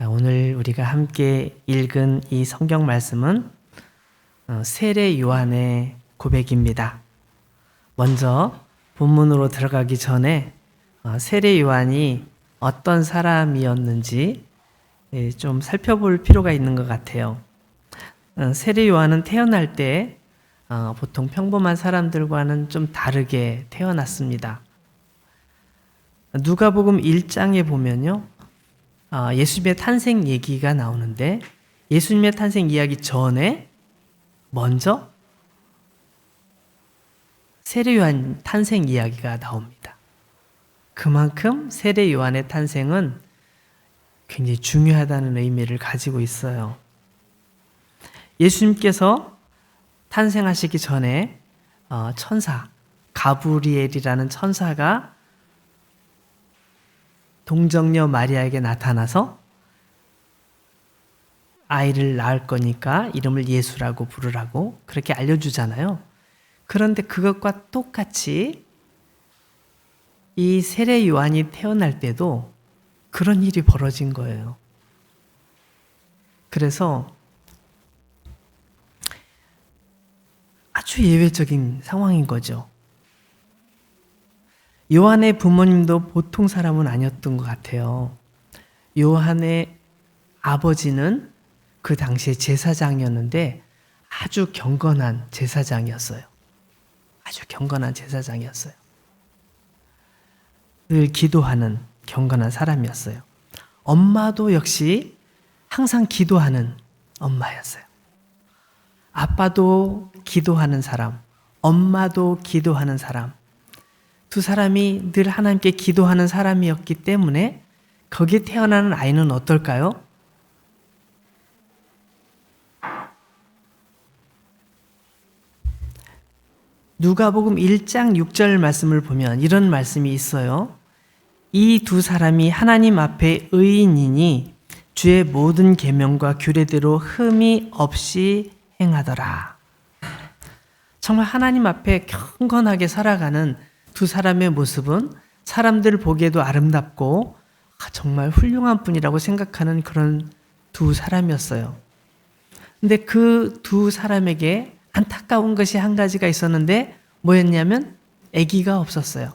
오늘 우리가 함께 읽은 이 성경 말씀은 세례 요한의 고백입니다. 먼저 본문으로 들어가기 전에 세례 요한이 어떤 사람이었는지 좀 살펴볼 필요가 있는 것 같아요. 세례 요한은 태어날 때 보통 평범한 사람들과는 좀 다르게 태어났습니다. 누가복음 1장에 보면요, 예수님의 탄생 얘기가 나오는데 예수님의 탄생 이야기 전에 먼저 세례 요한 탄생 이야기가 나옵니다. 그만큼 세례 요한의 탄생은 굉장히 중요하다는 의미를 가지고 있어요. 예수님께서 탄생하시기 전에 천사 가브리엘이라는 천사가 동정녀 마리아에게 나타나서 아이를 낳을 거니까 이름을 예수라고 부르라고 그렇게 알려주잖아요. 그런데 그것과 똑같이 이 세례 요한이 태어날 때도 그런 일이 벌어진 거예요. 그래서 아주 예외적인 상황인 거죠. 요한의 부모님도 보통 사람은 아니었던 것 같아요. 요한의 아버지는 그 당시에 제사장이었는데 아주 경건한 제사장이었어요. 아주 경건한 제사장이었어요. 늘 기도하는 경건한 사람이었어요. 엄마도 역시 항상 기도하는 엄마였어요. 아빠도 기도하는 사람, 엄마도 기도하는 사람, 두 사람이 늘 하나님께 기도하는 사람이었기 때문에 거기에 태어나는 아이는 어떨까요? 누가복음 1장 6절 말씀을 보면 이런 말씀이 있어요. 이 두 사람이 하나님 앞에 의인이니 주의 모든 계명과 규례대로 흠이 없이 행하더라. 정말 하나님 앞에 경건하게 살아가는 두 사람의 모습은 사람들 보기에도 아름답고 정말 훌륭한 분이라고 생각하는 그런 두 사람이었어요. 근데 그 두 사람에게 안타까운 것이 한 가지가 있었는데 뭐였냐면 아기가 없었어요.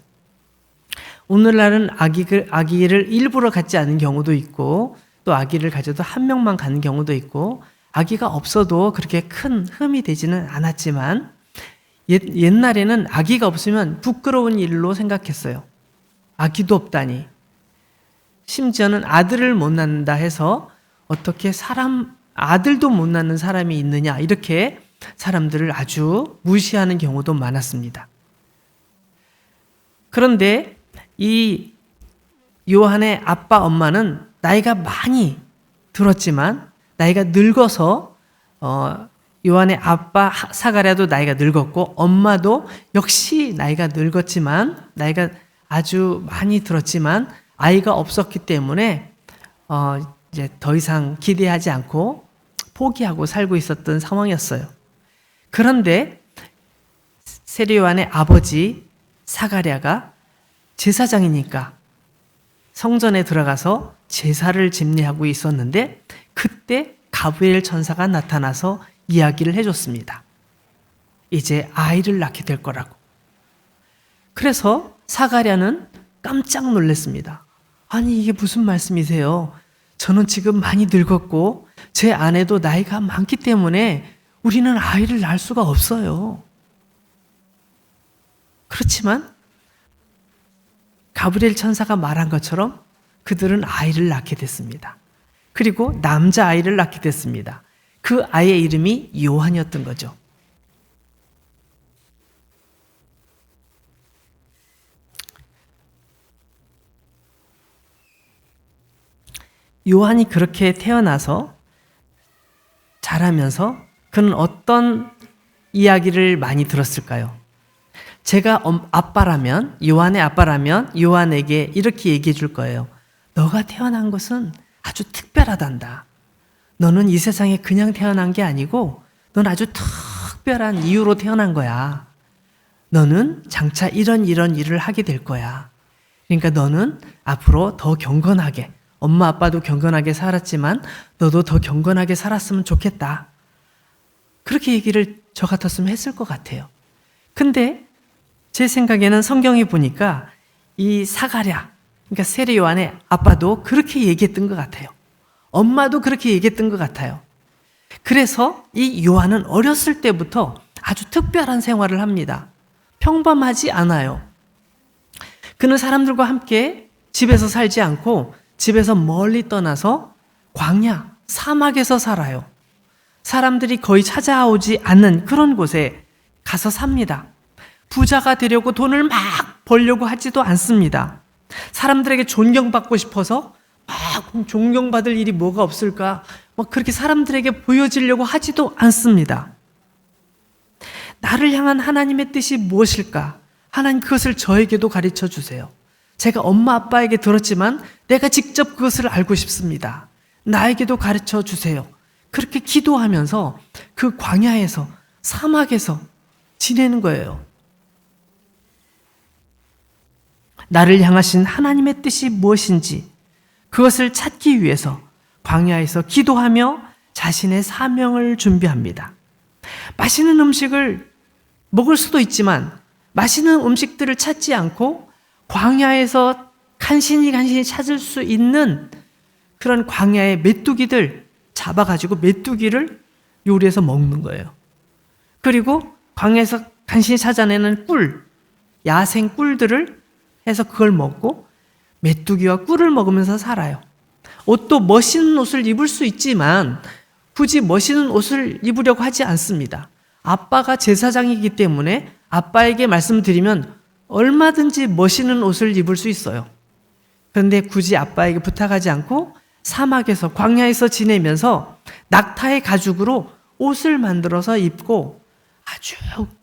오늘날은 아기를 일부러 갖지 않은 경우도 있고 또 아기를 가져도 한 명만 가는 경우도 있고 아기가 없어도 그렇게 큰 흠이 되지는 않았지만 옛날에는 아기가 없으면 부끄러운 일로 생각했어요. 아기도 없다니. 심지어는 아들을 못 낳는다 해서 어떻게 아들도 못 낳는 사람이 있느냐 이렇게 사람들을 아주 무시하는 경우도 많았습니다. 그런데 이 요한의 아빠 엄마는 나이가 많이 들었지만 나이가 늙어서 요한의 아빠 사가랴도 나이가 늙었고 엄마도 역시 나이가 늙었지만 나이가 아주 많이 들었지만 아이가 없었기 때문에 이제 더 이상 기대하지 않고 포기하고 살고 있었던 상황이었어요. 그런데 세례 요한의 아버지 사가랴가 제사장이니까 성전에 들어가서 제사를 집례하고 있었는데 그때 가브리엘 천사가 나타나서 이야기를 해줬습니다. 이제 아이를 낳게 될 거라고. 그래서 사가랴는 깜짝 놀랐습니다. 아니 이게 무슨 말씀이세요? 저는 지금 많이 늙었고 제 아내도 나이가 많기 때문에 우리는 아이를 낳을 수가 없어요. 그렇지만 가브리엘 천사가 말한 것처럼 그들은 아이를 낳게 됐습니다. 그리고 남자아이를 낳게 됐습니다. 그 아이의 이름이 요한이었던 거죠. 요한이 그렇게 태어나서 자라면서 그는 어떤 이야기를 많이 들었을까요? 제가 요한의 아빠라면 요한에게 이렇게 얘기해 줄 거예요. 너가 태어난 것은 아주 특별하단다. 너는 이 세상에 그냥 태어난 게 아니고 넌 아주 특별한 이유로 태어난 거야. 너는 장차 이런 일을 하게 될 거야. 그러니까 너는 앞으로 더 경건하게 엄마 아빠도 경건하게 살았지만 너도 더 경건하게 살았으면 좋겠다. 그렇게 얘기를 저 같았으면 했을 것 같아요. 근데 제 생각에는 성경에 보니까 이 사가랴, 그러니까 세례 요한의 아빠도 그렇게 얘기했던 것 같아요. 엄마도 그렇게 얘기했던 것 같아요. 그래서 이 요한은 어렸을 때부터 아주 특별한 생활을 합니다. 평범하지 않아요. 그는 사람들과 함께 집에서 살지 않고 집에서 멀리 떠나서 광야, 사막에서 살아요. 사람들이 거의 찾아오지 않는 그런 곳에 가서 삽니다. 부자가 되려고 돈을 막 벌려고 하지도 않습니다. 사람들에게 존경받고 싶어서 막 존경받을 일이 뭐가 없을까? 그렇게 사람들에게 보여지려고 하지도 않습니다. 나를 향한 하나님의 뜻이 무엇일까? 하나님 그것을 저에게도 가르쳐 주세요. 제가 엄마 아빠에게 들었지만 내가 직접 그것을 알고 싶습니다. 나에게도 가르쳐 주세요. 그렇게 기도하면서 그 광야에서 사막에서 지내는 거예요. 나를 향하신 하나님의 뜻이 무엇인지 그것을 찾기 위해서 광야에서 기도하며 자신의 사명을 준비합니다. 맛있는 음식을 먹을 수도 있지만 맛있는 음식들을 찾지 않고 광야에서 간신히 찾을 수 있는 그런 광야의 메뚜기들 잡아가지고 메뚜기를 요리해서 먹는 거예요. 그리고 광야에서 간신히 찾아내는 꿀, 야생 꿀들을 해서 그걸 먹고 메뚜기와 꿀을 먹으면서 살아요. 옷도 멋있는 옷을 입을 수 있지만 굳이 멋있는 옷을 입으려고 하지 않습니다. 아빠가 제사장이기 때문에 아빠에게 말씀드리면 얼마든지 멋있는 옷을 입을 수 있어요. 그런데 굳이 아빠에게 부탁하지 않고 사막에서 광야에서 지내면서 낙타의 가죽으로 옷을 만들어서 입고 아주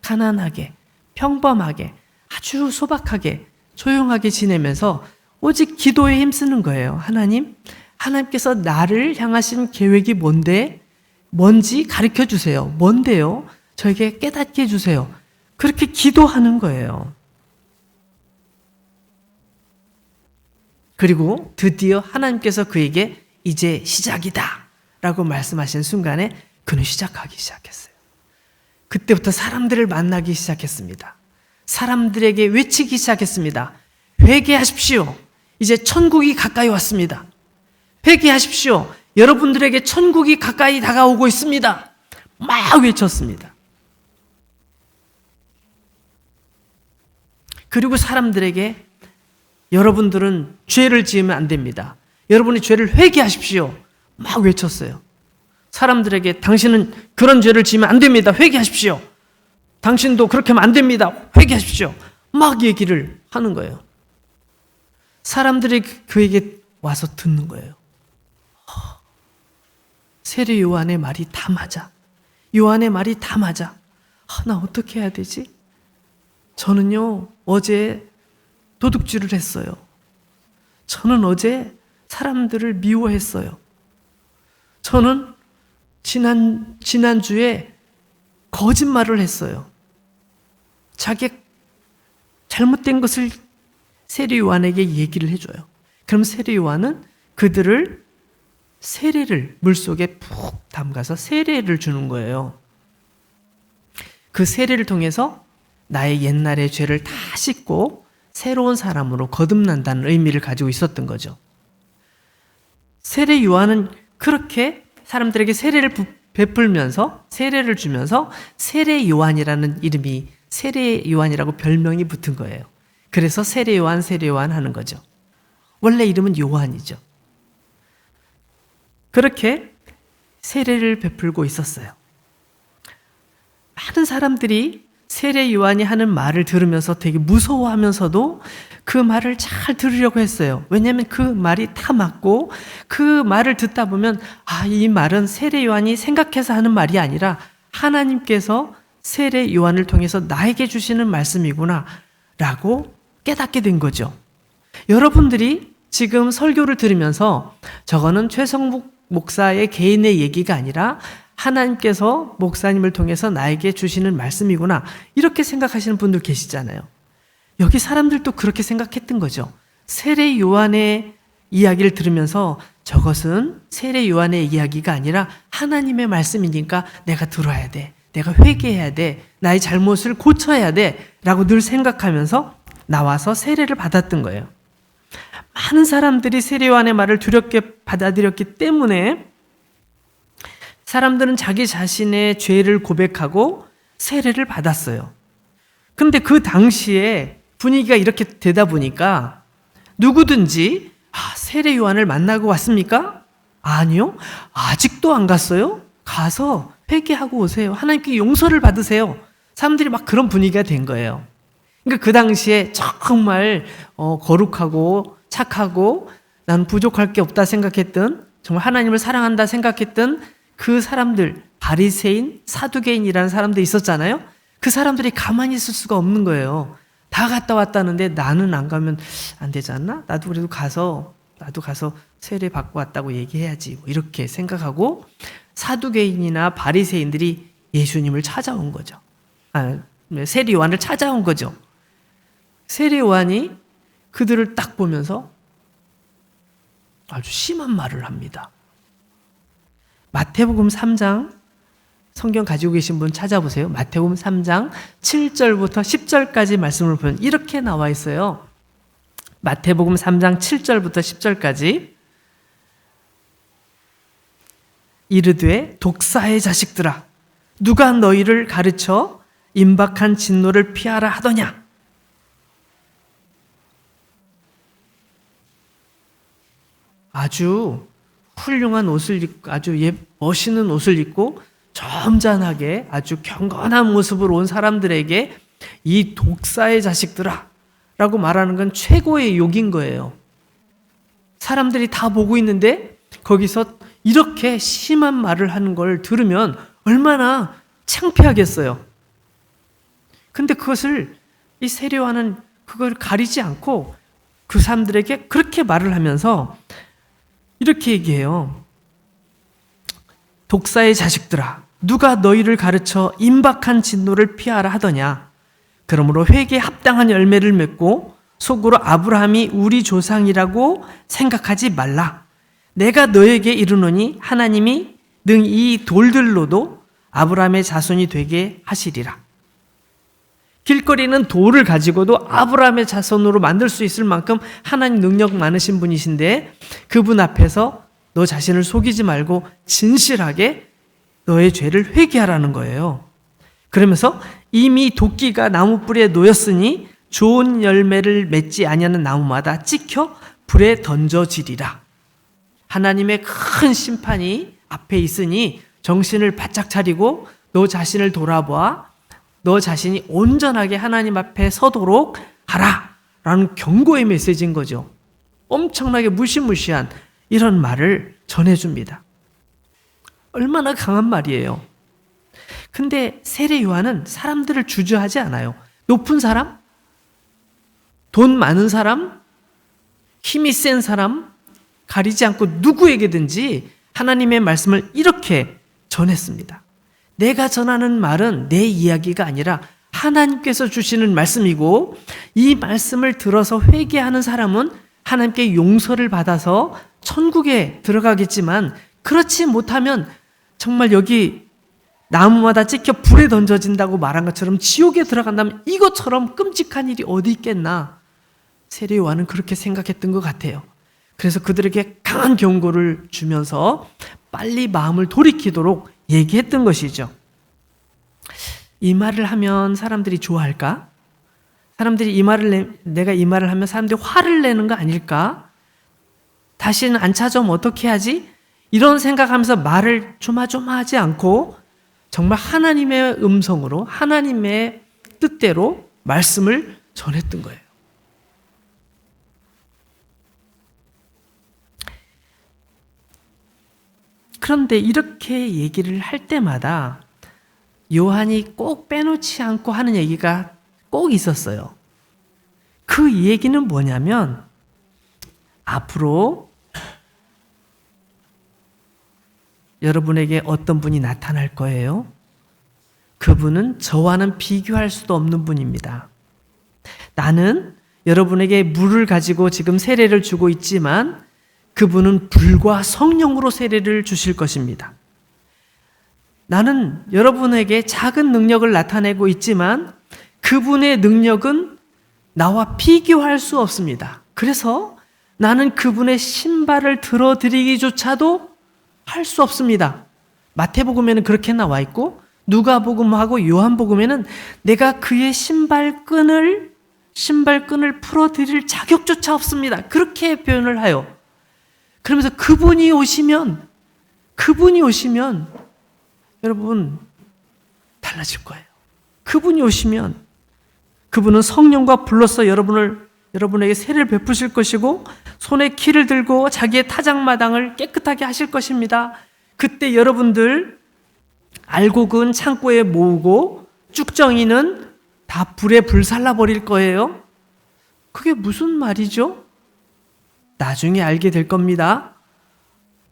가난하게 평범하게 아주 소박하게 조용하게 지내면서 오직 기도에 힘쓰는 거예요. 하나님께서 나를 향하신 계획이 뭔지 가르쳐 주세요. 뭔데요? 저에게 깨닫게 해주세요. 그렇게 기도하는 거예요. 그리고 드디어 하나님께서 그에게 이제 시작이다 라고 말씀하신 순간에 그는 시작하기 시작했어요. 그때부터 사람들을 만나기 시작했습니다. 사람들에게 외치기 시작했습니다. 회개하십시오. 이제 천국이 가까이 왔습니다. 회개하십시오. 여러분들에게 천국이 가까이 다가오고 있습니다. 막 외쳤습니다. 그리고 사람들에게 여러분들은 죄를 지으면 안 됩니다. 여러분이 죄를 회개하십시오. 막 외쳤어요. 사람들에게 당신은 그런 죄를 지으면 안 됩니다. 회개하십시오. 당신도 그렇게 하면 안 됩니다. 회개하십시오. 막 얘기를 하는 거예요. 사람들이 그에게 와서 듣는 거예요. 세례 요한의 말이 다 맞아. 요한의 말이 다 맞아. 나 어떻게 해야 되지? 저는요, 어제 도둑질을 했어요. 저는 어제 사람들을 미워했어요. 저는 지난주에 거짓말을 했어요. 자기 잘못된 것을 세례 요한에게 얘기를 해줘요. 그럼 세례 요한은 그들을 세례를 물속에 푹 담가서 세례를 주는 거예요. 그 세례를 통해서 나의 옛날의 죄를 다 씻고 새로운 사람으로 거듭난다는 의미를 가지고 있었던 거죠. 세례 요한은 그렇게 사람들에게 세례를 베풀면서 세례를 주면서 세례 요한이라는 이름이 세례 요한이라고 별명이 붙은 거예요. 그래서 세례 요한 하는 거죠. 원래 이름은 요한이죠. 그렇게 세례를 베풀고 있었어요. 많은 사람들이 세례 요한이 하는 말을 들으면서 되게 무서워하면서도 그 말을 잘 들으려고 했어요. 왜냐하면 그 말이 다 맞고 그 말을 듣다 보면 이 말은 세례 요한이 생각해서 하는 말이 아니라 하나님께서 세례 요한을 통해서 나에게 주시는 말씀이구나 라고 깨닫게 된 거죠. 여러분들이 지금 설교를 들으면서 저거는 최성묵 목사의 개인의 얘기가 아니라 하나님께서 목사님을 통해서 나에게 주시는 말씀이구나 이렇게 생각하시는 분들 계시잖아요. 여기 사람들도 그렇게 생각했던 거죠. 세례 요한의 이야기를 들으면서 저것은 세례 요한의 이야기가 아니라 하나님의 말씀이니까 내가 들어야 돼. 내가 회개해야 돼. 나의 잘못을 고쳐야 돼. 라고 늘 생각하면서 나와서 세례를 받았던 거예요. 많은 사람들이 세례 요한의 말을 두렵게 받아들였기 때문에 사람들은 자기 자신의 죄를 고백하고 세례를 받았어요. 근데 그 당시에 분위기가 이렇게 되다 보니까 누구든지 세례 요한을 만나고 왔습니까? 아니요. 아직도 안 갔어요? 가서 회개하고 오세요. 하나님께 용서를 받으세요. 사람들이 막 그런 분위기가 된 거예요. 그러니까 그 당시에 정말 거룩하고 착하고 난 부족할 게 없다 생각했던, 정말 하나님을 사랑한다 생각했던 그 사람들, 바리새인, 사두개인이라는 사람들이 있었잖아요. 그 사람들이 가만히 있을 수가 없는 거예요. 다 갔다 왔다는데 나는 안 가면 안 되지 않나? 나도 그래도 가서 세례 받고 왔다고 얘기해야지. 이렇게 생각하고 사두개인이나 바리새인들이 예수님을 찾아온 거죠. 세례 요한을 찾아온 거죠. 세례 요한이 그들을 딱 보면서 아주 심한 말을 합니다. 마태복음 3장, 성경 가지고 계신 분 찾아보세요. 마태복음 3장 7절부터 10절까지 말씀을 보면 이렇게 나와 있어요. 마태복음 3장 7절부터 10절까지. 이르되 독사의 자식들아, 누가 너희를 가르쳐 임박한 진노를 피하라 하더냐? 아주 훌륭한 옷을 입고, 아주 멋있는 옷을 입고 점잖하게 아주 경건한 모습으로 온 사람들에게 이 독사의 자식들아 라고 말하는 건 최고의 욕인 거예요. 사람들이 다 보고 있는데 거기서 이렇게 심한 말을 하는 걸 들으면 얼마나 창피하겠어요. 근데 그것을 이 세례 요한은 그걸 가리지 않고 그 사람들에게 그렇게 말을 하면서 이렇게 얘기해요. 독사의 자식들아, 누가 너희를 가르쳐 임박한 진노를 피하라 하더냐? 그러므로 회개에 합당한 열매를 맺고 속으로 아브라함이 우리 조상이라고 생각하지 말라. 내가 너에게 이르노니 하나님이 능 이 돌들로도 아브라함의 자손이 되게 하시리라. 길거리는 돌을 가지고도 아브라함의 자손으로 만들 수 있을 만큼 하나님 능력 많으신 분이신데 그분 앞에서 너 자신을 속이지 말고 진실하게 너의 죄를 회개하라는 거예요. 그러면서 이미 도끼가 나무 뿌리에 놓였으니 좋은 열매를 맺지 아니하는 나무마다 찍혀 불에 던져지리라. 하나님의 큰 심판이 앞에 있으니 정신을 바짝 차리고 너 자신을 돌아보아 너 자신이 온전하게 하나님 앞에 서도록 하라 라는 경고의 메시지인 거죠. 엄청나게 무시무시한 이런 말을 전해줍니다. 얼마나 강한 말이에요. 근데 세례 요한은 사람들을 주저하지 않아요. 높은 사람, 돈 많은 사람, 힘이 센 사람 가리지 않고 누구에게든지 하나님의 말씀을 이렇게 전했습니다. 내가 전하는 말은 내 이야기가 아니라 하나님께서 주시는 말씀이고 이 말씀을 들어서 회개하는 사람은 하나님께 용서를 받아서 천국에 들어가겠지만 그렇지 못하면 정말 여기 나무마다 찍혀 불에 던져진다고 말한 것처럼 지옥에 들어간다면 이것처럼 끔찍한 일이 어디 있겠나. 세례 요한은 그렇게 생각했던 것 같아요. 그래서 그들에게 강한 경고를 주면서 빨리 마음을 돌이키도록 얘기했던 것이죠. 이 말을 하면 사람들이 좋아할까? 사람들이 내가 이 말을 하면 사람들이 화를 내는 거 아닐까? 다시는 안 찾아오면 어떻게 하지? 이런 생각하면서 말을 조마조마하지 않고 정말 하나님의 음성으로 하나님의 뜻대로 말씀을 전했던 거예요. 그런데 이렇게 얘기를 할 때마다 요한이 꼭 빼놓지 않고 하는 얘기가 꼭 있었어요. 그 얘기는 뭐냐면 앞으로 여러분에게 어떤 분이 나타날 거예요. 그분은 저와는 비교할 수도 없는 분입니다. 나는 여러분에게 물을 가지고 지금 세례를 주고 있지만 그분은 불과 성령으로 세례를 주실 것입니다. 나는 여러분에게 작은 능력을 나타내고 있지만 그분의 능력은 나와 비교할 수 없습니다. 그래서 나는 그분의 신발을 들어드리기조차도 할 수 없습니다. 마태복음에는 그렇게 나와 있고 누가복음하고 요한복음에는 내가 그의 신발끈을 풀어드릴 자격조차 없습니다. 그렇게 표현을 하여. 그러면서 그분이 오시면 여러분 달라질 거예요. 그분이 오시면 그분은 성령과 불로써 여러분에게 세례를 베푸실 것이고 손에 키를 들고 자기의 타작마당을 깨끗하게 하실 것입니다. 그때 여러분들 알곡은 창고에 모으고 쭉정이는 다 불에 불살라 버릴 거예요. 그게 무슨 말이죠? 나중에 알게 될 겁니다.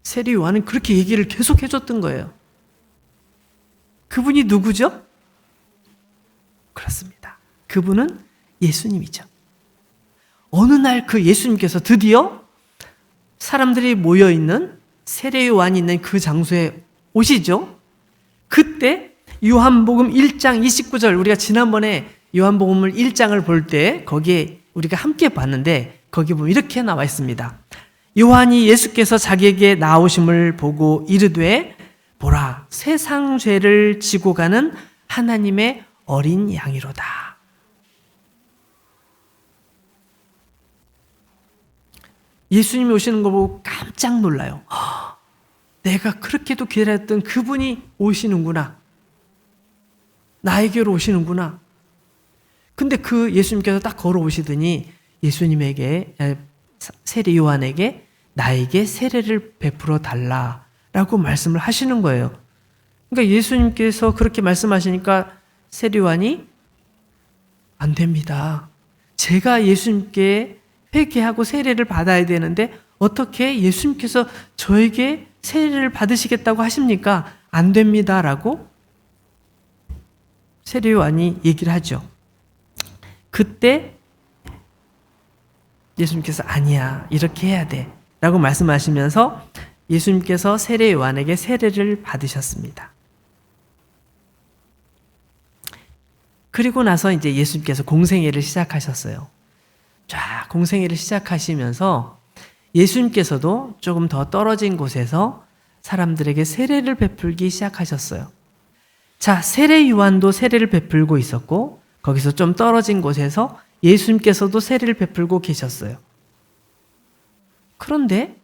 세례 요한은 그렇게 얘기를 계속 해줬던 거예요. 그분이 누구죠? 그렇습니다. 그분은 예수님이죠. 어느 날 그 예수님께서 드디어 사람들이 모여있는 세례 요한이 있는 그 장소에 오시죠. 그때 요한복음 1장 29절, 우리가 지난번에 요한복음을 1장을 볼 때 거기에 우리가 함께 봤는데 거기 보면 이렇게 나와 있습니다. 요한이 예수께서 자기에게 나오심을 보고 이르되 보라, 세상 죄를 지고 가는 하나님의 어린 양이로다. 예수님이 오시는 거 보고 깜짝 놀라요. 내가 그렇게도 기다렸던 그분이 오시는구나. 나에게로 오시는구나. 근데 그 예수님께서 딱 걸어오시더니 예수님에게, 세례 요한에게 나에게 세례를 베풀어 달라라고 말씀을 하시는 거예요. 그러니까 예수님께서 그렇게 말씀하시니까 세례 요한이 안 됩니다. 제가 예수님께 회개하고 세례를 받아야 되는데 어떻게 예수님께서 저에게 세례를 받으시겠다고 하십니까? 안 됩니다라고 세례 요한이 얘기를 하죠. 그때 예수님께서 아니야, 이렇게 해야 돼 라고 말씀하시면서 예수님께서 세례 요한에게 세례를 받으셨습니다. 그리고 나서 이제 예수님께서 공생애를 시작하셨어요. 자, 공생애를 시작하시면서 예수님께서도 조금 더 떨어진 곳에서 사람들에게 세례를 베풀기 시작하셨어요. 자, 세례 요한도 세례를 베풀고 있었고 거기서 좀 떨어진 곳에서 예수님께서도 세례를 베풀고 계셨어요. 그런데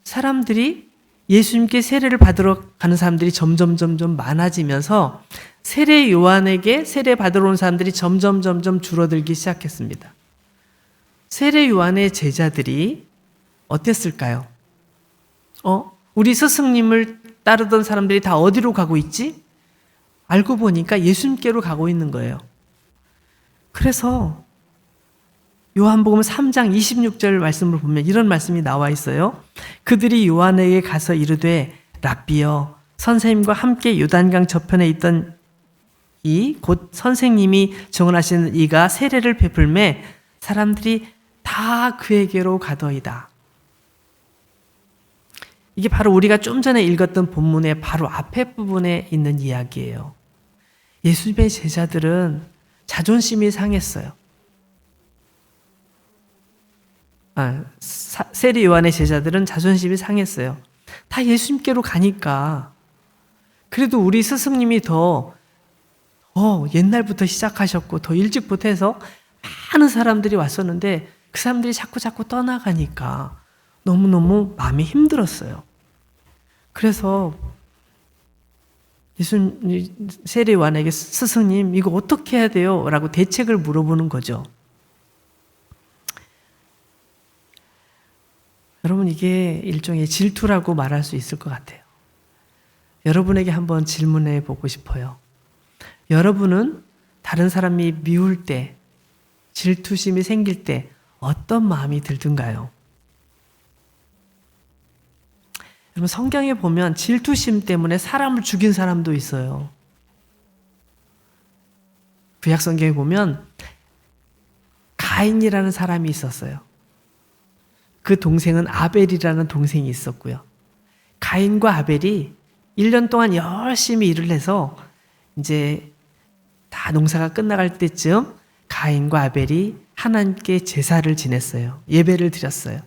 사람들이 예수님께 세례를 받으러 가는 사람들이 점점 많아지면서 세례 요한에게 세례 받으러 온 사람들이 점점 줄어들기 시작했습니다. 세례 요한의 제자들이 어땠을까요? 우리 스승님을 따르던 사람들이 다 어디로 가고 있지? 알고 보니까 예수님께로 가고 있는 거예요. 그래서 요한복음 3장 26절 말씀을 보면 이런 말씀이 나와 있어요. 그들이 요한에게 가서 이르되 랍비여, 선생님과 함께 요단강 저편에 있던 이 곧 선생님이 증언하시는 이가 세례를 베풀매 사람들이 다 그에게로 가더이다. 이게 바로 우리가 좀 전에 읽었던 본문의 바로 앞에 부분에 있는 이야기예요. 예수님의 제자들은 자존심이 상했어요. 세례 요한의 제자들은 자존심이 상했어요. 다 예수님께로 가니까 그래도 우리 스승님이 더 옛날부터 시작하셨고 더 일찍부터 해서 많은 사람들이 왔었는데 그 사람들이 자꾸 떠나가니까 너무너무 마음이 힘들었어요. 그래서 예수님, 세례 요한에게 스승님 이거 어떻게 해야 돼요? 라고 대책을 물어보는 거죠. 여러분, 이게 일종의 질투라고 말할 수 있을 것 같아요. 여러분에게 한번 질문해 보고 싶어요. 여러분은 다른 사람이 미울 때, 질투심이 생길 때 어떤 마음이 들든가요? 여러분, 성경에 보면 질투심 때문에 사람을 죽인 사람도 있어요. 구약 성경에 보면 가인이라는 사람이 있었어요. 그 동생은 아벨이라는 동생이 있었고요. 가인과 아벨이 1년 동안 열심히 일을 해서 이제 다 농사가 끝나갈 때쯤 가인과 아벨이 하나님께 제사를 지냈어요. 예배를 드렸어요.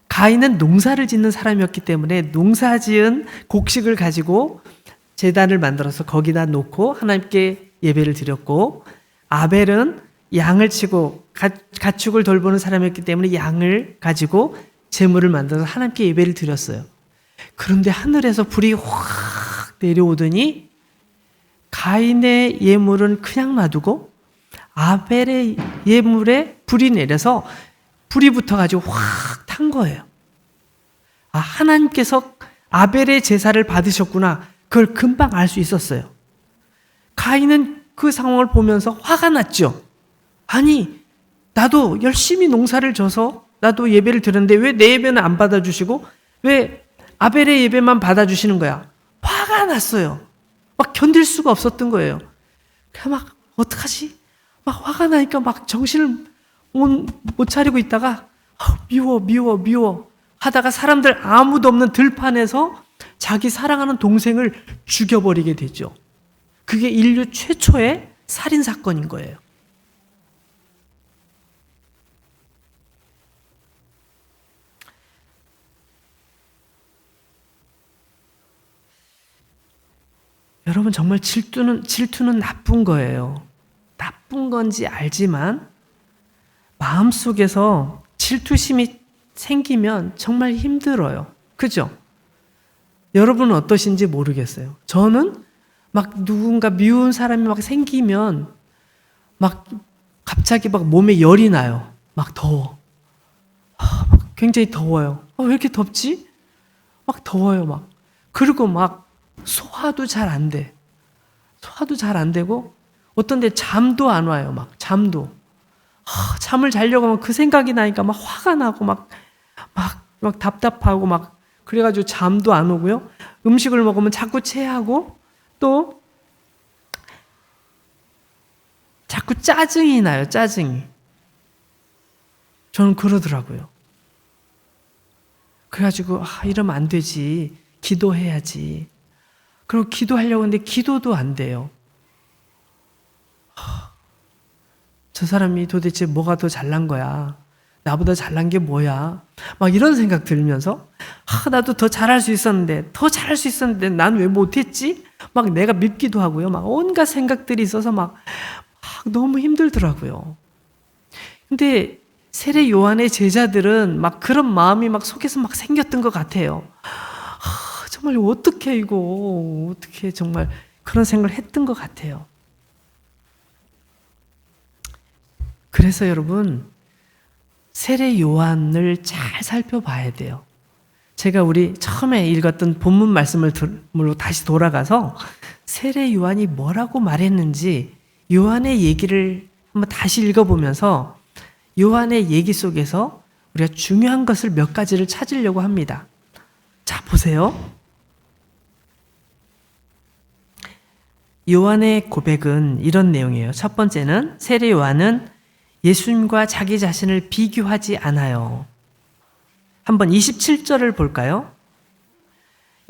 가인은 농사를 짓는 사람이었기 때문에 농사 지은 곡식을 가지고 제단을 만들어서 거기다 놓고 하나님께 예배를 드렸고, 아벨은 양을 치고 가축을 돌보는 사람이었기 때문에 양을 가지고 제물을 만들어서 하나님께 예배를 드렸어요. 그런데 하늘에서 불이 확 내려오더니 가인의 예물은 그냥 놔두고 아벨의 예물에 불이 내려서 불이 붙어가지고 확 탄 거예요. 아, 하나님께서 아벨의 제사를 받으셨구나. 그걸 금방 알 수 있었어요. 가인은 그 상황을 보면서 화가 났죠. 아니, 나도 열심히 농사를 져서 나도 예배를 드렸는데 왜 내 예배는 안 받아주시고 왜 아벨의 예배만 받아주시는 거야? 화가 났어요. 막 견딜 수가 없었던 거예요. 그냥 막 어떡하지? 막 화가 나니까 막 정신을 못 차리고 있다가 미워 하다가 사람들 아무도 없는 들판에서 자기 사랑하는 동생을 죽여버리게 되죠. 그게 인류 최초의 살인 사건인 거예요. 여러분, 정말 질투는 나쁜 거예요. 나쁜 건지 알지만 마음속에서 질투심이 생기면 정말 힘들어요. 그죠? 여러분은 어떠신지 모르겠어요. 저는 막 누군가 미운 사람이 막 생기면 막 갑자기 막 몸에 열이 나요. 막 더워. 막 굉장히 더워요. 왜 이렇게 덥지? 막 더워요, 막. 그리고 막 소화도 잘 안 돼. 소화도 잘 안 되고 어떤 데 잠도 안 와요. 막 잠도. 잠을 자려고 하면 그 생각이 나니까 막 화가 나고 막 답답하고 막 그래가지고 잠도 안 오고요. 음식을 먹으면 자꾸 체하고 또 자꾸 짜증이 나요. 짜증이. 저는 그러더라고요. 그래가지고 이러면 안 되지. 기도해야지. 그리고 기도하려고 하는데 기도도 안 돼요. 저 사람이 도대체 뭐가 더 잘난 거야? 나보다 잘난 게 뭐야? 막 이런 생각 들면서 나도 더 잘할 수 있었는데 난 왜 못했지? 막 내가 밉기도 하고요. 막 온갖 생각들이 있어서 막 너무 힘들더라고요. 근데 세례 요한의 제자들은 막 그런 마음이 막 속에서 막 생겼던 것 같아요. 정말 어떻게 정말 그런 생각을 했던 것 같아요. 그래서 여러분, 세례 요한을 잘 살펴봐야 돼요. 제가 우리 처음에 읽었던 본문 말씀으로 다시 돌아가서 세례 요한이 뭐라고 말했는지 요한의 얘기를 한번 다시 읽어보면서 요한의 얘기 속에서 우리가 중요한 것을 몇 가지를 찾으려고 합니다. 자, 보세요. 요한의 고백은 이런 내용이에요. 첫 번째는 세례 요한은 예수님과 자기 자신을 비교하지 않아요. 한번 27절을 볼까요?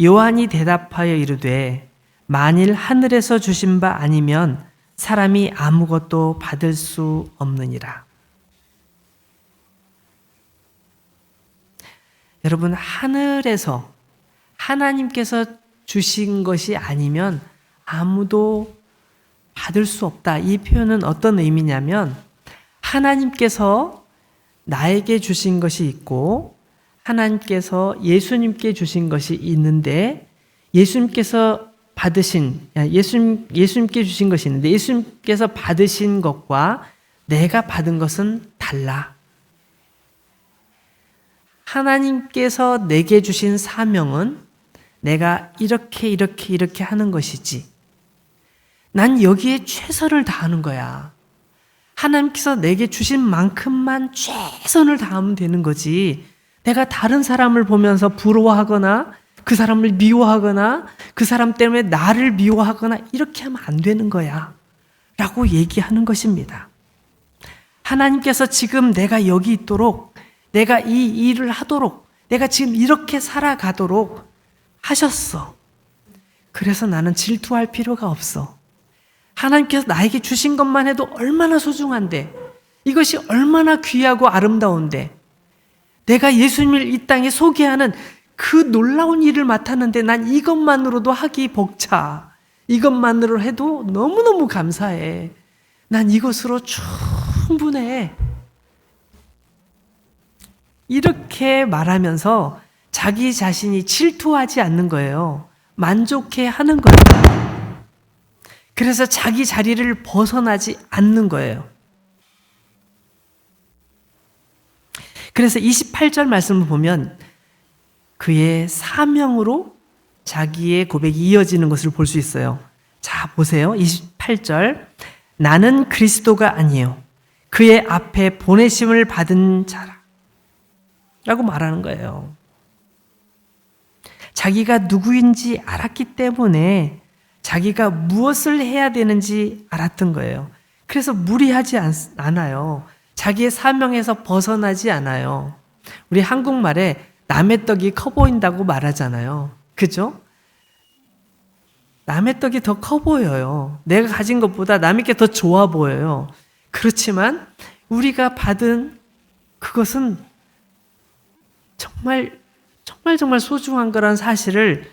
요한이 대답하여 이르되 만일 하늘에서 주신 바 아니면 사람이 아무것도 받을 수 없느니라. 여러분, 하늘에서 하나님께서 주신 것이 아니면 아무도 받을 수 없다. 이 표현은 어떤 의미냐면 하나님께서 나에게 주신 것이 있고 하나님께서 예수님께 주신 것이 있는데 예수님께서 예수님께 주신 것이 있는데 예수님께서 받으신 것과 내가 받은 것은 달라. 하나님께서 내게 주신 사명은 내가 이렇게 하는 것이지. 난 여기에 최선을 다하는 거야. 하나님께서 내게 주신 만큼만 최선을 다하면 되는 거지. 내가 다른 사람을 보면서 부러워하거나 그 사람을 미워하거나 그 사람 때문에 나를 미워하거나 이렇게 하면 안 되는 거야. 라고 얘기하는 것입니다. 하나님께서 지금 내가 여기 있도록 내가 이 일을 하도록, 내가 지금 이렇게 살아가도록 하셨어. 그래서 나는 질투할 필요가 없어. 하나님께서 나에게 주신 것만 해도 얼마나 소중한데, 이것이 얼마나 귀하고 아름다운데, 내가 예수님을 이 땅에 소개하는 그 놀라운 일을 맡았는데 난 이것만으로도 하기 벅차. 이것만으로 해도 너무너무 감사해. 난 이것으로 충분해. 이렇게 말하면서 자기 자신이 질투하지 않는 거예요. 만족해 하는 거예요. 그래서 자기 자리를 벗어나지 않는 거예요. 그래서 28절 말씀을 보면 그의 사명으로 자기의 고백이 이어지는 것을 볼 수 있어요. 자, 보세요. 28절. 나는 그리스도가 아니요 그의 앞에 보내심을 받은 자라. 라고 말하는 거예요. 자기가 누구인지 알았기 때문에 자기가 무엇을 해야 되는지 알았던 거예요. 그래서 무리하지 않아요. 자기의 사명에서 벗어나지 않아요. 우리 한국말에 남의 떡이 커 보인다고 말하잖아요. 그죠? 남의 떡이 더 커 보여요. 내가 가진 것보다 남의 게 더 좋아 보여요. 그렇지만 우리가 받은 그것은 정말 소중한 거란 사실을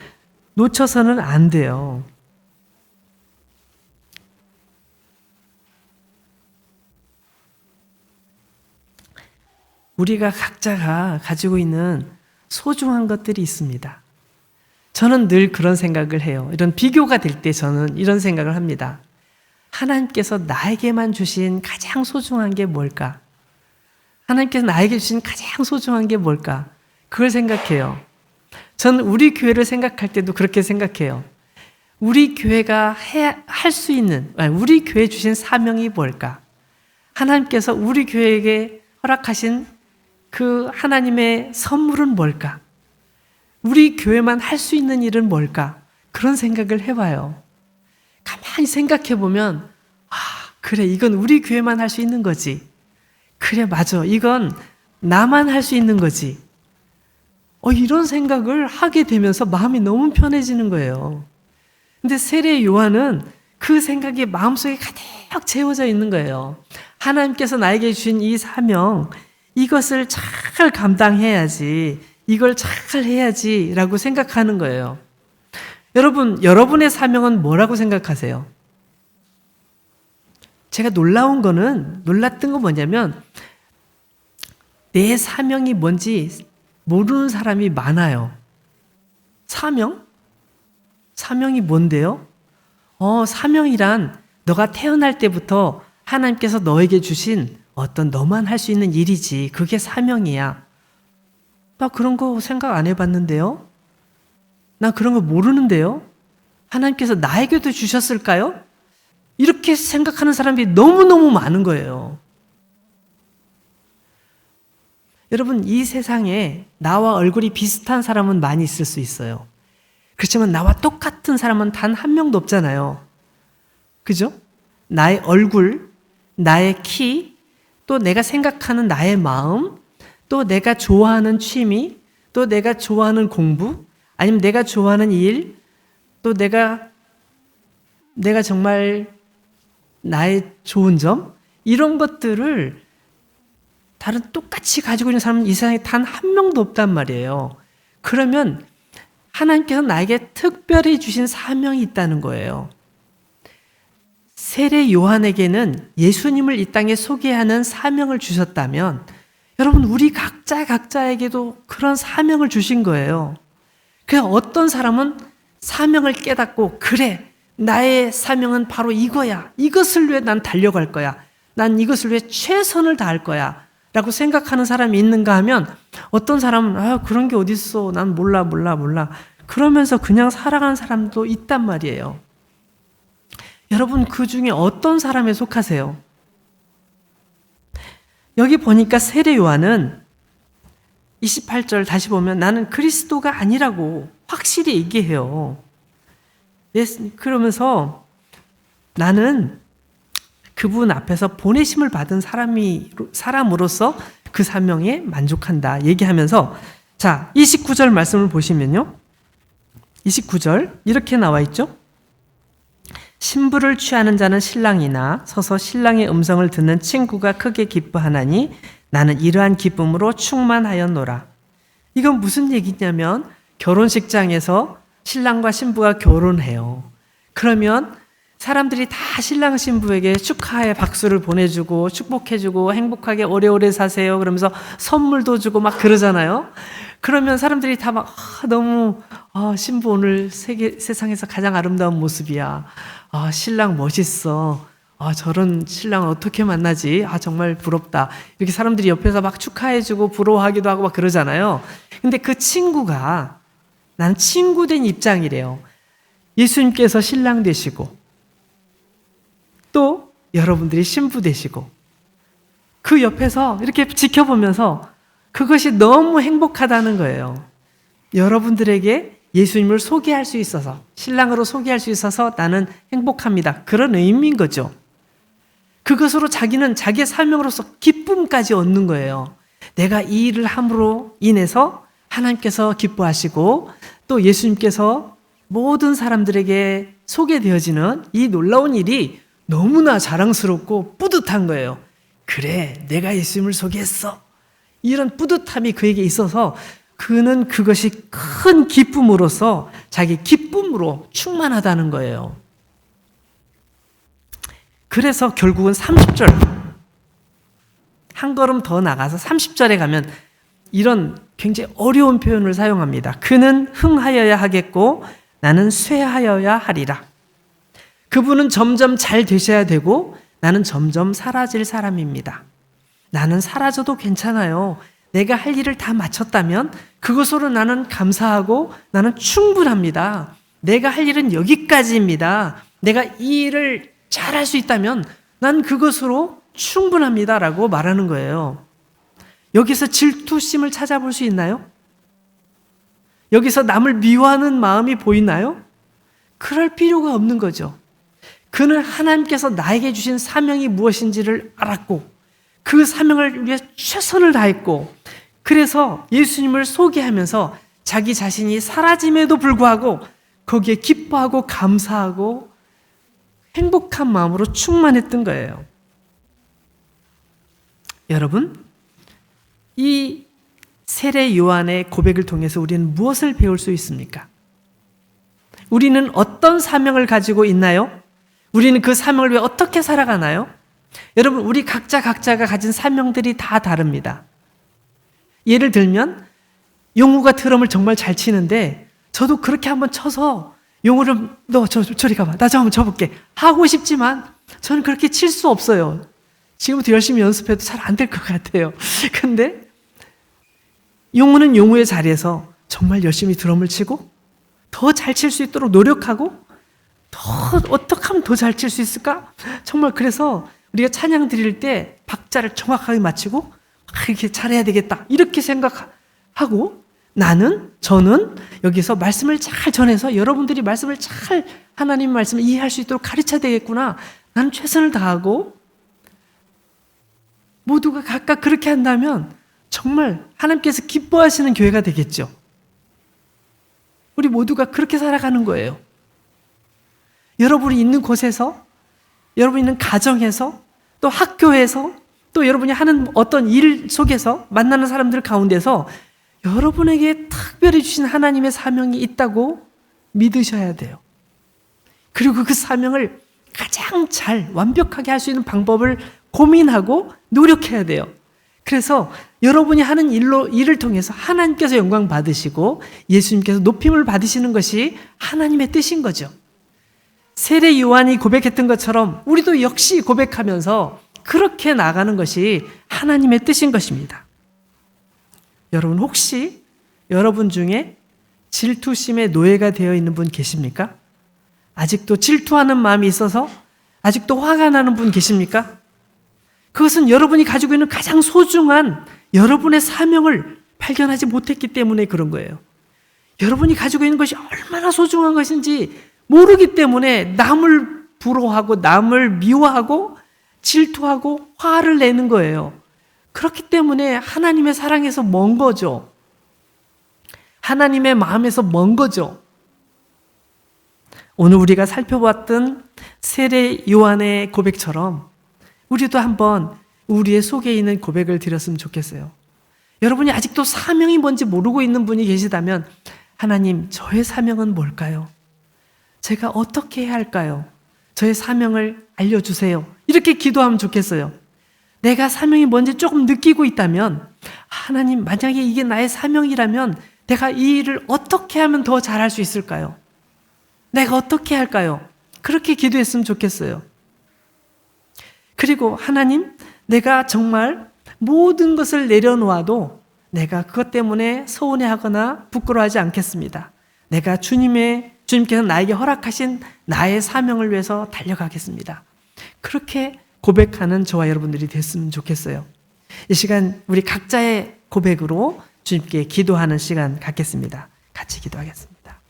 놓쳐서는 안 돼요. 우리가 각자가 가지고 있는 소중한 것들이 있습니다. 저는 늘 그런 생각을 해요. 이런 비교가 될 때 저는 이런 생각을 합니다. 하나님께서 나에게만 주신 가장 소중한 게 뭘까? 하나님께서 나에게 주신 가장 소중한 게 뭘까? 그걸 생각해요. 저는 우리 교회를 생각할 때도 그렇게 생각해요. 우리 교회가 할 수 있는, 우리 교회 주신 사명이 뭘까? 하나님께서 우리 교회에게 허락하신 그 하나님의 선물은 뭘까? 우리 교회만 할 수 있는 일은 뭘까? 그런 생각을 해봐요. 가만히 생각해보면, 그래, 이건 우리 교회만 할 수 있는 거지. 그래, 맞아. 이건 나만 할 수 있는 거지. 이런 생각을 하게 되면서 마음이 너무 편해지는 거예요. 근데 세례 요한은 그 생각이 마음속에 가득 채워져 있는 거예요. 하나님께서 나에게 주신 이 사명, 이것을 잘 감당해야지, 이걸 잘 해야지 라고 생각하는 거예요. 여러분의 사명은 뭐라고 생각하세요? 제가 놀랐던 건 뭐냐면 내 사명이 뭔지 모르는 사람이 많아요. 사명이 뭔데요? 사명이란 너가 태어날 때부터 하나님께서 너에게 주신 어떤 너만 할 수 있는 일이지. 그게 사명이야. 나 그런 거 생각 안 해봤는데요? 나 그런 거 모르는데요? 하나님께서 나에게도 주셨을까요? 이렇게 생각하는 사람이 너무너무 많은 거예요. 여러분, 이 세상에 나와 얼굴이 비슷한 사람은 많이 있을 수 있어요. 그렇지만 나와 똑같은 사람은 단 한 명도 없잖아요. 그죠? 나의 얼굴, 나의 키, 또 내가 생각하는 나의 마음, 또 내가 좋아하는 취미, 또 내가 좋아하는 공부, 아니면 내가 좋아하는 일, 또 내가 정말 나의 좋은 점, 이런 것들을 다른 똑같이 가지고 있는 사람은 이 세상에 단 한 명도 없단 말이에요. 그러면 하나님께서 나에게 특별히 주신 사명이 있다는 거예요. 세례 요한에게는 예수님을 이 땅에 소개하는 사명을 주셨다면 여러분, 우리 각자에게도 그런 사명을 주신 거예요. 그래서 어떤 사람은 사명을 깨닫고, 그래, 나의 사명은 바로 이거야. 이것을 위해 난 달려갈 거야. 난 이것을 위해 최선을 다할 거야. 라고 생각하는 사람이 있는가 하면, 어떤 사람은 그런 게 어딨어. 난 몰라. 그러면서 그냥 살아가는 사람도 있단 말이에요. 여러분, 그 중에 어떤 사람에 속하세요? 여기 보니까 세례 요한은 28절 다시 보면 나는 그리스도가 아니라고 확실히 얘기해요. 그러면서 나는 그분 앞에서 보내심을 받은 사람으로서 그 사명에 만족한다 얘기하면서, 자, 29절 말씀을 보시면요, 29절 이렇게 나와 있죠. 신부를 취하는 자는 신랑이나 서서 신랑의 음성을 듣는 친구가 크게 기뻐하나니 나는 이러한 기쁨으로 충만하였노라. 이건 무슨 얘기냐면, 결혼식장에서 신랑과 신부가 결혼해요. 그러면 사람들이 다 신랑 신부에게 축하의 박수를 보내주고 축복해주고 행복하게 오래오래 사세요 그러면서 선물도 주고 막 그러잖아요. 그러면 사람들이 다 막 너무 신부 오늘 세상에서 가장 아름다운 모습이야. 신랑 멋있어. 저런 신랑을 어떻게 만나지? 정말 부럽다. 이렇게 사람들이 옆에서 막 축하해주고 부러워하기도 하고 막 그러잖아요. 근데 그 친구가, 나는 친구 된 입장이래요. 예수님께서 신랑 되시고 또 여러분들이 신부 되시고 그 옆에서 이렇게 지켜보면서 그것이 너무 행복하다는 거예요. 여러분들에게 예수님을 소개할 수 있어서, 신랑으로 소개할 수 있어서 나는 행복합니다. 그런 의미인 거죠. 그것으로 자기는 자기의 사명으로서 기쁨까지 얻는 거예요. 내가 이 일을 함으로 인해서 하나님께서 기뻐하시고 또 예수님께서 모든 사람들에게 소개되어지는 이 놀라운 일이 너무나 자랑스럽고 뿌듯한 거예요. 그래, 내가 예수님을 소개했어. 이런 뿌듯함이 그에게 있어서 그는 그것이 큰 기쁨으로서 자기 기쁨으로 충만하다는 거예요. 그래서 결국은 30절, 한 걸음 더 나가서 30절에 가면 이런 굉장히 어려운 표현을 사용합니다. 그는 흥하여야 하겠고 나는 쇠하여야 하리라. 그분은 점점 잘 되셔야 되고 나는 점점 사라질 사람입니다. 나는 사라져도 괜찮아요. 내가 할 일을 다 마쳤다면 그것으로 나는 감사하고 나는 충분합니다. 내가 할 일은 여기까지입니다. 내가 이 일을 잘할 수 있다면 난 그것으로 충분합니다 라고 말하는 거예요. 여기서 질투심을 찾아볼 수 있나요? 여기서 남을 미워하는 마음이 보이나요? 그럴 필요가 없는 거죠. 그는 하나님께서 나에게 주신 사명이 무엇인지를 알았고 그 사명을 위해 최선을 다했고, 그래서 예수님을 소개하면서 자기 자신이 사라짐에도 불구하고 거기에 기뻐하고 감사하고 행복한 마음으로 충만했던 거예요. 여러분, 이 세례 요한의 고백을 통해서 우리는 무엇을 배울 수 있습니까? 우리는 어떤 사명을 가지고 있나요? 우리는 그 사명을 위해 어떻게 살아가나요? 여러분, 우리 각자가 가진 사명들이 다 다릅니다. 예를 들면 용우가 드럼을 정말 잘 치는데 저도 그렇게 한번 쳐서 용우를 너 저리 가봐, 나 좀 한번 쳐볼게 하고 싶지만 저는 그렇게 칠 수 없어요. 지금부터 열심히 연습해도 잘 안 될 것 같아요. 근데 용우는 용우의 자리에서 정말 열심히 드럼을 치고 더 잘 칠 수 있도록 노력하고 어떻게 하면 더 잘 칠 수 있을까? 정말 그래서 우리가 찬양 드릴 때 박자를 정확하게 맞추고 이렇게 잘해야 되겠다 이렇게 생각하고, 저는 여기서 말씀을 잘 전해서 여러분들이 말씀을 잘, 하나님 말씀을 이해할 수 있도록 가르쳐야 되겠구나, 나는 최선을 다하고, 모두가 각각 그렇게 한다면 정말 하나님께서 기뻐하시는 교회가 되겠죠. 우리 모두가 그렇게 살아가는 거예요. 여러분이 있는 곳에서, 여러분이 있는 가정에서, 또 학교에서, 또 여러분이 하는 어떤 일 속에서 만나는 사람들 가운데서 여러분에게 특별히 주신 하나님의 사명이 있다고 믿으셔야 돼요. 그리고 그 사명을 가장 잘 완벽하게 할 수 있는 방법을 고민하고 노력해야 돼요. 그래서 여러분이 하는 일을 통해서 하나님께서 영광 받으시고 예수님께서 높임을 받으시는 것이 하나님의 뜻인 거죠. 세례 요한이 고백했던 것처럼 우리도 역시 고백하면서 그렇게 나가는 것이 하나님의 뜻인 것입니다. 여러분, 혹시 여러분 중에 질투심의 노예가 되어 있는 분 계십니까? 아직도 질투하는 마음이 있어서 아직도 화가 나는 분 계십니까? 그것은 여러분이 가지고 있는 가장 소중한 여러분의 사명을 발견하지 못했기 때문에 그런 거예요. 여러분이 가지고 있는 것이 얼마나 소중한 것인지 모르기 때문에 남을 부러워하고 남을 미워하고 질투하고 화를 내는 거예요. 그렇기 때문에 하나님의 사랑에서 먼 거죠. 하나님의 마음에서 먼 거죠. 오늘 우리가 살펴봤던 세례 요한의 고백처럼 우리도 한번 우리의 속에 있는 고백을 드렸으면 좋겠어요. 여러분이 아직도 사명이 뭔지 모르고 있는 분이 계시다면 하나님, 저의 사명은 뭘까요? 제가 어떻게 해야 할까요? 저의 사명을 알려주세요. 이렇게 기도하면 좋겠어요. 내가 사명이 뭔지 조금 느끼고 있다면 하나님, 만약에 이게 나의 사명이라면 내가 이 일을 어떻게 하면 더 잘할 수 있을까요? 내가 어떻게 할까요? 그렇게 기도했으면 좋겠어요. 그리고 하나님, 내가 정말 모든 것을 내려놓아도 내가 그것 때문에 서운해하거나 부끄러워하지 않겠습니다. 내가 주님께서 나에게 허락하신 나의 사명을 위해서 달려가겠습니다. 그렇게 고백하는 저와 여러분들이 됐으면 좋겠어요. 이 시간 우리 각자의 고백으로 주님께 기도하는 시간 갖겠습니다. 같이 기도하겠습니다.